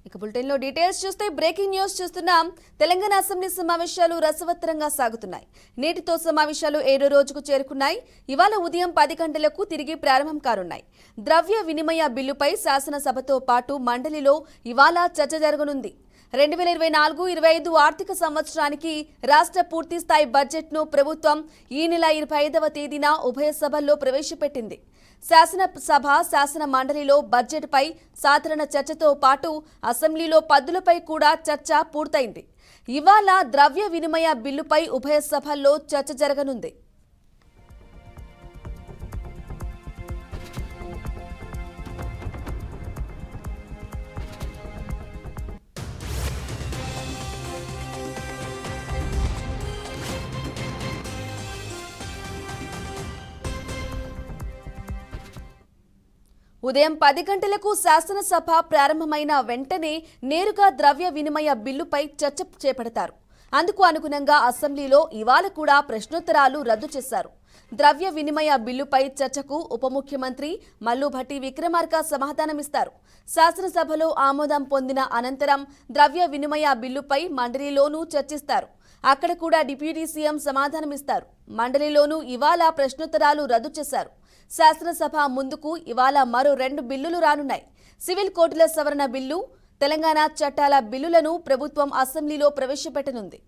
ఇక బులెటిన్లో డీటెయిల్స్ చూస్తే బ్రేకింగ్ న్యూస్ చూస్తున్నాం. తెలంగాణ అసెంబ్లీ సమావేశాలు రసవత్తరంగా సాగుతున్నాయి. నేటితో సమావేశాలు 7వ రోజుకు చేరుకున్నాయి. ఇవాళ ఉదయం 10 గంటలకు తిరిగి ప్రారంభం కానున్నాయి. ద్రవ్య వినిమయ బిల్లుపై శాసనసభతో పాటు మండలిలో ఇవాళ చర్చ జరగనుంది. 2024-25 ఆర్థిక సంవత్సరానికి రాష్ట్ర పూర్తిస్థాయి బడ్జెట్ను ప్రభుత్వం ఈ నెల 25వ తేదీన ఉభయ సభల్లో ప్రవేశపెట్టింది. శాసన మండలిలో బడ్జెట్పై సాధారణ చర్చతో పాటు అసెంబ్లీలో పద్దులపై కూడా చర్చ పూర్తయింది. ఇవాళ ద్రవ్య వినిమయ బిల్లుపై ఉభయ సభల్లో చర్చ జరగనుంది. ఉదయం 10 గంటలకు శాసనసభ ప్రారంభమైన వెంటనే నేరుగా ద్రవ్య వినిమయ బిల్లుపై చర్చ చేపడతారు. అందుకు అనుగుణంగా అసెంబ్లీలో ఇవాళ కూడా ప్రశ్నోత్తరాలు రద్దు చేశారు. ద్రవ్య వినిమయ బిల్లుపై చర్చకు ఉప ముఖ్యమంత్రి మల్లు భట్టి విక్రమార్క సమాధానమిస్తారు. శాసనసభలో ఆమోదం పొందిన అనంతరం ద్రవ్య వినిమయ బిల్లుపై మండలిలోనూ చర్చిస్తారు. అక్కడ కూడా డిప్యూటీ సీఎం సమాధానమిస్తారు. మండలిలోనూ ఇవాళ ప్రశ్నోత్తరాలు రద్దు చేశారు. శాసనసభ ముందుకు ఇవాళ మరో 2 బిల్లులు రానున్నాయి. సివిల్ కోర్టుల సవరణ బిల్లు, తెలంగాణ చట్టాల బిల్లులను ప్రభుత్వం అసెంబ్లీలో ప్రవేశపెట్టనుంది.